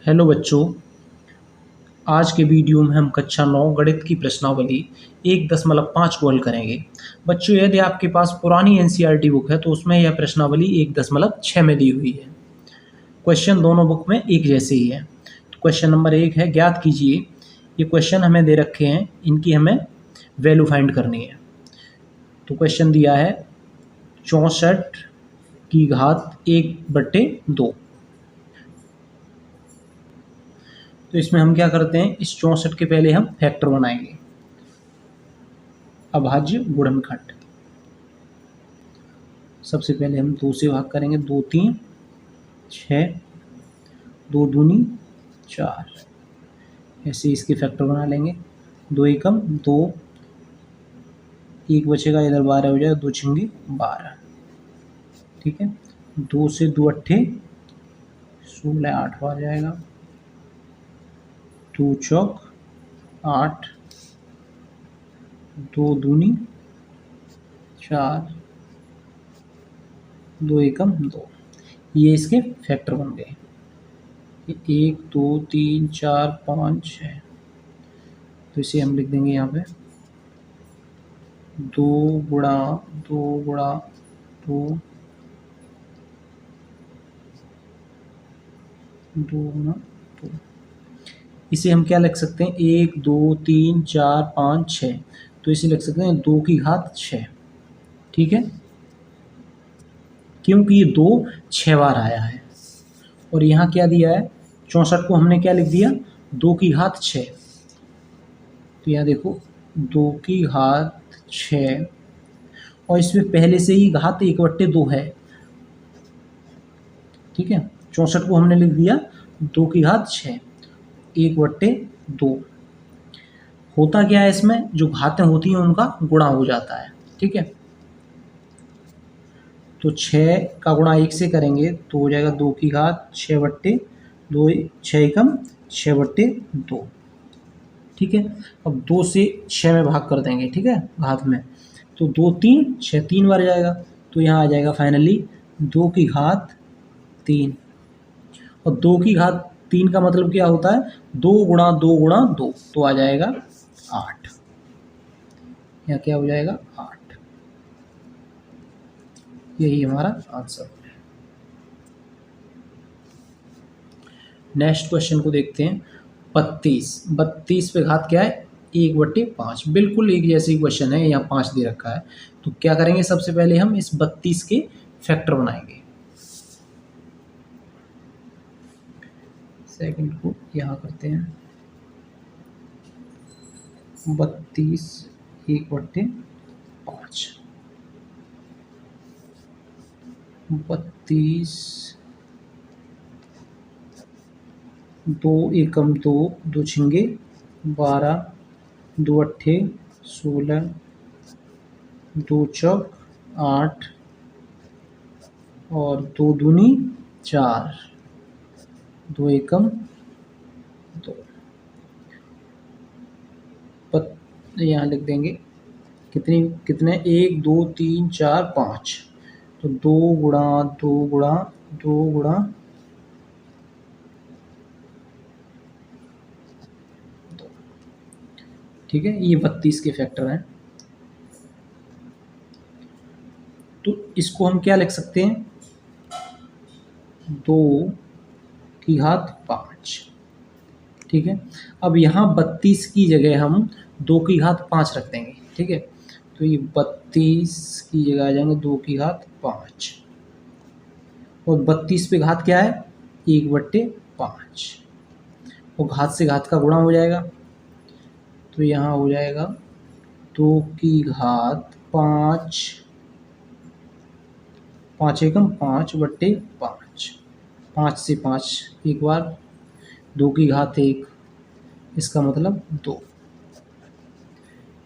Hello बच्चों, आज के वीडियो में हम कक्षा 9 गणित की प्रश्नावली 1.5 को हल करेंगे। बच्चों, यदि आपके पास पुरानी एनसीईआरटी बुक है तो उसमें यह प्रश्नावली 1.6 में दी हुई है। क्वेश्चन दोनों बुक में एक जैसे ही है। तो क्वेश्चन नंबर 1 है, ज्ञात कीजिए। ये क्वेश्चन हमें दे रखे हैं, इनकी हमें वैल्यू फाइंड करनी है। तो क्वेश्चन दिया है 64 की घात 1/2। तो इसमें हम क्या करते हैं, इस 64 के पहले हम फैक्टर बनाएंगे, अभाज्य गुणनखंड। सबसे पहले हम 2 से भाग करेंगे, 2 3 6, 2 दूनी 4, ऐसे इसके फैक्टर बना लेंगे। 2 एकम 2, एक बचेगा, इधर 12 हो जाएगा, 2 छिंगे 12। ठीक है, 2 से 2 अट्ठे 16, 8 बार जाएगा, 2 चौक 8, 2 दूनी 4, 2 एकम 2। ये इसके फैक्टर बन गए। 1 2 3 4 5 6। तो इसे हम लिख देंगे यहाँ पे 2 गुणा 2 गुणा 2, 2 गुणा 2। इसे हम क्या लिख सकते हैं, 1 2 3 4 5 6। तो इसे लिख सकते हैं 2 की घात 6। ठीक है, क्योंकि ये 2 6 बार आया है। और यहाँ क्या दिया है, 64 को हमने क्या लिख दिया, 2 की घात 6। तो यहाँ देखो 2 की घात 6, और इसमें पहले से ही घात 1/2 है। ठीक है, 64 को हमने लिख दिया 2 की घात 6, 1/2। होता क्या है, इसमें जो घातें होती हैं उनका गुणा हो जाता है। ठीक है, तो 6 का गुणा 1 से करेंगे तो हो जाएगा 2 की घात 6/2, 6 एकम 6/2। ठीक है, अब 2 से 6 में भाग कर देंगे। ठीक है, घात में तो 2 3 6, 3 बार जाएगा। तो यहाँ आ जाएगा फाइनली 2 की घात 3। और 2 की घात 3 का मतलब क्या होता है, 2 गुणा 2 गुणा 2, तो आ जाएगा 8। यहाँ क्या हो जाएगा, 8। यही हमारा आंसर है। नेक्स्ट क्वेश्चन को देखते हैं, 32 पे घात क्या है, 1/5। बिल्कुल एक जैसी क्वेश्चन है, यहाँ 5 दे रखा है। तो क्या करेंगे, सबसे पहले हम इस 32 के फैक्टर बनाएंगे। सेकंड को यहाँ करते हैं, 32 1/5, 32, 2 एकम 2, 2 छिंगे 12, 2 अट्ठे 16, 2 चौक 8, और 2 दूनी 4, 2 एकम 2। यहाँ लिख देंगे कितने 1 2 3 4 5। तो 2 गुणा 2 गुणा 2 गुणा 2। ठीक है, ये 32 के फैक्टर हैं। तो इसको हम क्या लिख सकते हैं, 2 की घात 5। ठीक है, अब यहाँ 32 की जगह हम 2 की घात 5 रख देंगे। ठीक है, तो ये 32 की जगह आ जाएंगे 2 की घात 5, और 32 पे घात क्या है, 1/5, और घात से घात का गुणा हो जाएगा। तो यहाँ हो जाएगा 2 की घात 5, 5 एकम 5/5, 5 से 5 एक बार, 2 की घात 1, इसका मतलब 2।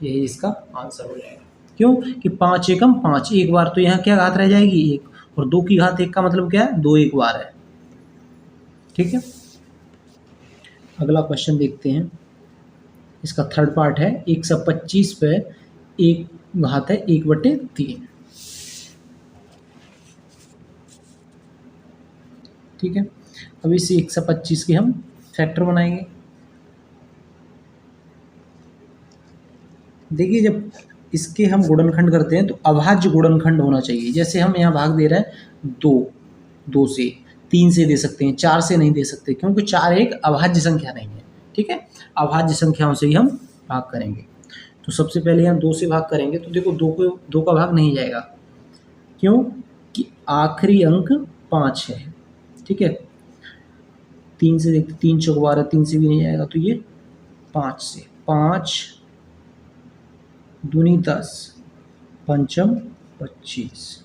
यही इसका आंसर हो जाएगा। क्यों कि 5 एकम 5 एक बार, तो यहाँ क्या घात रह जाएगी, 1, और 2 की घात 1 का मतलब क्या है, 2 एक बार है। ठीक है, अगला क्वेश्चन देखते हैं। इसका थर्ड पार्ट है, 125 पे एक घात है 1/3। ठीक है, अब इस 125 के हम फैक्टर बनाएंगे। देखिए जब इसके हम गुणनखंड करते हैं तो अभाज्य गुणनखंड होना चाहिए। जैसे हम यहाँ भाग दे रहे हैं 2, 2 से, 3 से दे सकते हैं, 4 से नहीं दे सकते क्योंकि 4 एक अभाज्य संख्या नहीं है। ठीक है, अभाज्य संख्याओं से ही हम भाग करेंगे। तो सबसे पहले हम 2 से भाग करेंगे तो देखो 2 का भाग नहीं जाएगा, क्यों कि आखिरी अंक 5 है। ठीक है, 3 से देखते, 3 चौक 12, 3 से भी नहीं जाएगा तो ये 5 से, 5 दूनी 10, पंचम 25,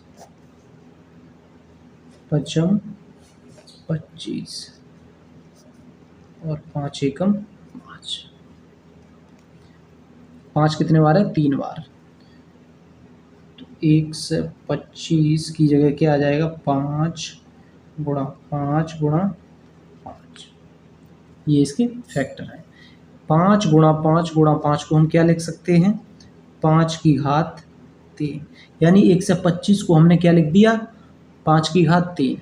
पंचम 25 और 5 एकम 5। 5 कितने बार है? 3 बार। तो 125 की जगह क्या आ जाएगा? 5 गुणा 5 गुणा 5, ये इसके फैक्टर है। 5 गुणा 5 गुणा 5 को हम क्या लिख सकते हैं? 5 की घात 3, यानी 125 को हमने क्या लिख दिया? 5 की घात 3।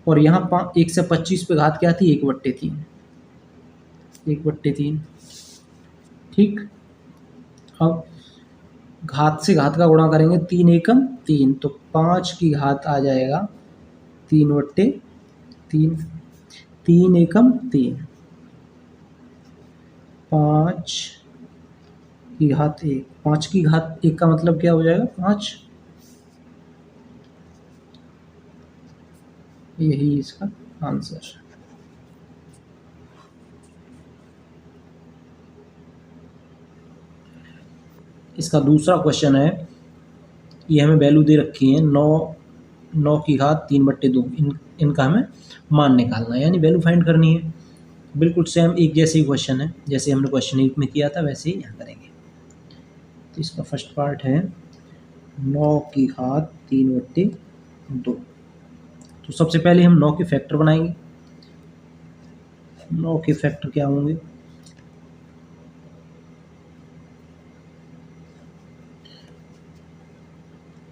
और यहाँ 125 पे घात क्या थी? 1/3, 1/3। ठीक, अब घात से घात का गुणा करेंगे, 3 एकम 3, तो 5 की घात आ जाएगा 3/3, 3 एकम 3, 5 की घात 1, 5 की घात 1 का मतलब क्या हो जाएगा? 5। यही इसका आंसर है। इसका दूसरा क्वेश्चन है, ये हमें वैल्यू दे रखी है 9 की घात 3/2, इनका हमें मान निकालना है, यानी वैल्यू फाइंड करनी है। बिल्कुल सेम एक जैसे ही क्वेश्चन है, जैसे हमने क्वेश्चन 1 में किया था वैसे ही यहाँ करेंगे। तो इसका फर्स्ट पार्ट है 9 की घात 3/2। तो सबसे पहले हम 9 के फैक्टर बनाएंगे। 9 के फैक्टर क्या होंगे?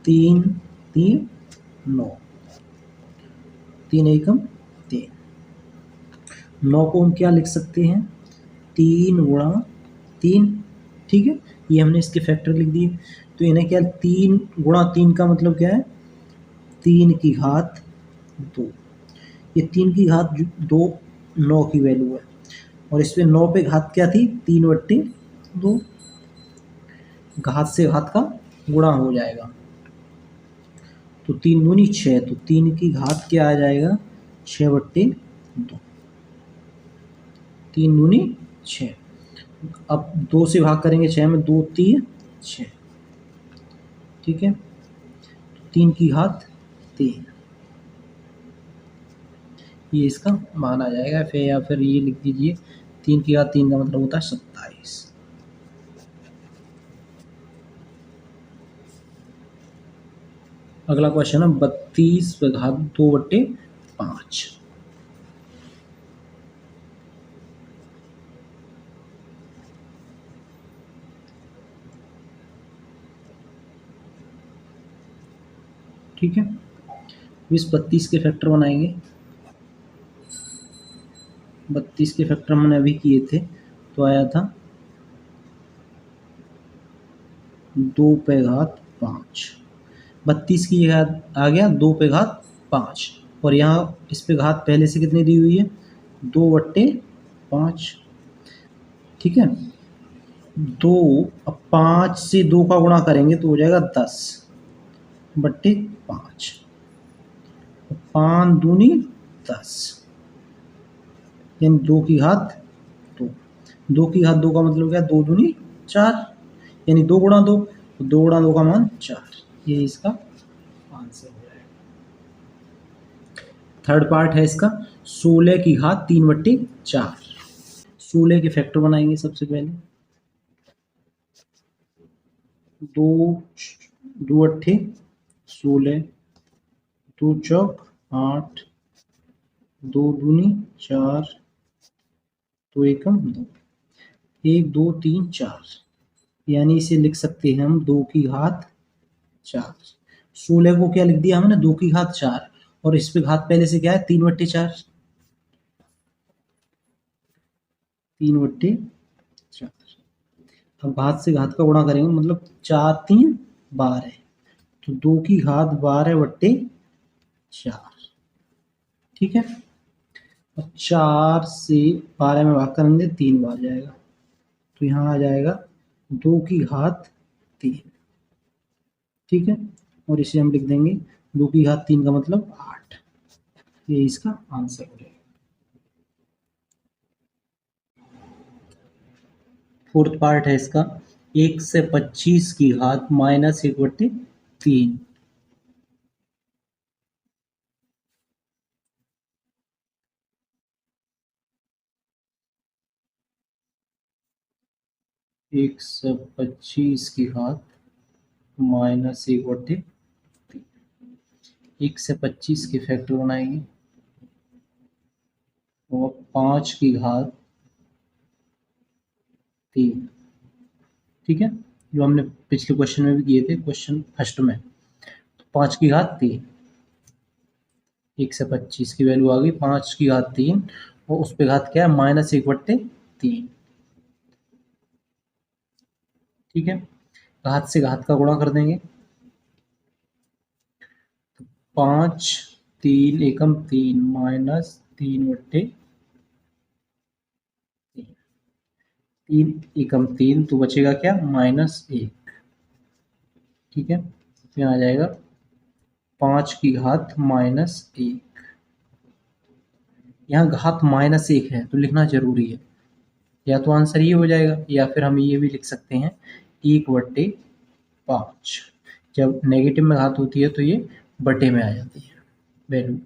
3 3 9, 3 एकम 3। 9 को हम क्या लिख सकते हैं? 3 गुणा 3। ठीक है, ये हमने इसके फैक्टर लिख दिए। तो इन्हें क्या, 3 गुणा 3 का मतलब क्या है? 3 की घात 2। ये 3 की घात 2 9 की वैल्यू है, और इसमें 9 पे घात क्या थी? 3/2। घात से घात का गुणा हो जाएगा, तो 3 दूनी 6, तो 3 की घात क्या आ जाएगा? 6/2, 3 दूनी 6। अब 2 से भाग करेंगे 6 में, 2 3 6। ठीक है, 3 की घात 3, ये इसका मान आ जाएगा। फिर या फिर ये लिख दीजिए, 3 की घात 3 का मतलब होता है 27। अगला क्वेश्चन है 32 पे घात 2/5। ठीक है, इस 32 के फैक्टर बनाएंगे। 32 के फैक्टर हमने अभी किए थे, तो आया था 2 पे घात 5। 32 की जगह आ गया 2 पे घात 5, और यहाँ इस पे घात पहले से कितनी दी हुई है? 2/5। ठीक है, 2, अब 5 से 2 का गुणा करेंगे तो हो जाएगा 10/5। 5 दूनी 10, यानी 2 की घात 2। 2 की घात 2 का मतलब क्या? 2 दूनी 4, यानी 2 गुणा 2, तो 2 गुणा 2 का मान 4। ये इसका आंसर हो जाएगा। थर्ड पार्ट है इसका 16 की घात 3/4। 16 के फैक्टर बनाएंगे सबसे पहले। 2 2 अट्ठे 16, 2 चौक 8, 2 दूनी 4, 2 एकम 2, 1 2 3 4, यानी इसे लिख सकते हैं हम 2 की घात 4। 16 को क्या लिख दिया हमने? 2 की घात 4, और इस पे घात पहले से क्या है? 3/4। 3/4। अब घात से घात का गुणा करेंगे, मतलब 4 3 12, तो 2 की घात 12/4। ठीक है, और 4 से 12 में भाग करेंगे 3 बार जाएगा, तो यहाँ आ जाएगा 2 की घात 3। ठीक है, और इसे हम लिख देंगे 2 की घात 3 का मतलब 8। ये इसका आंसर हो जाएगा। फोर्थ पार्ट है इसका, 1 से 25 की घात -1/3। 1 से 25 की घात -1/3। 1 से 25 के फैक्टर बनाएंगे, तो 5 की घात 3। ठीक है, जो हमने पिछले क्वेश्चन में भी किए थे, क्वेश्चन फर्स्ट में, तो 5 की घात 3। 1 से 25 की वैल्यू आ गई 5 की घात 3, और उस पे घात क्या है, -1/3। ठीक है, घात से घात का गुणा कर देंगे, 5 3 एकम 3 -3/3। 3 एकम 3, तो बचेगा क्या, -1। ठीक है, तो यहाँ आ जाएगा 5 की घात -1। यहाँ घात -1 है तो लिखना जरूरी है, या तो आंसर ये हो जाएगा, या फिर हम ये भी लिख सकते हैं 1/5। जब नेगेटिव में घात होती है तो ये बटे में आ जाती है वैल्यू।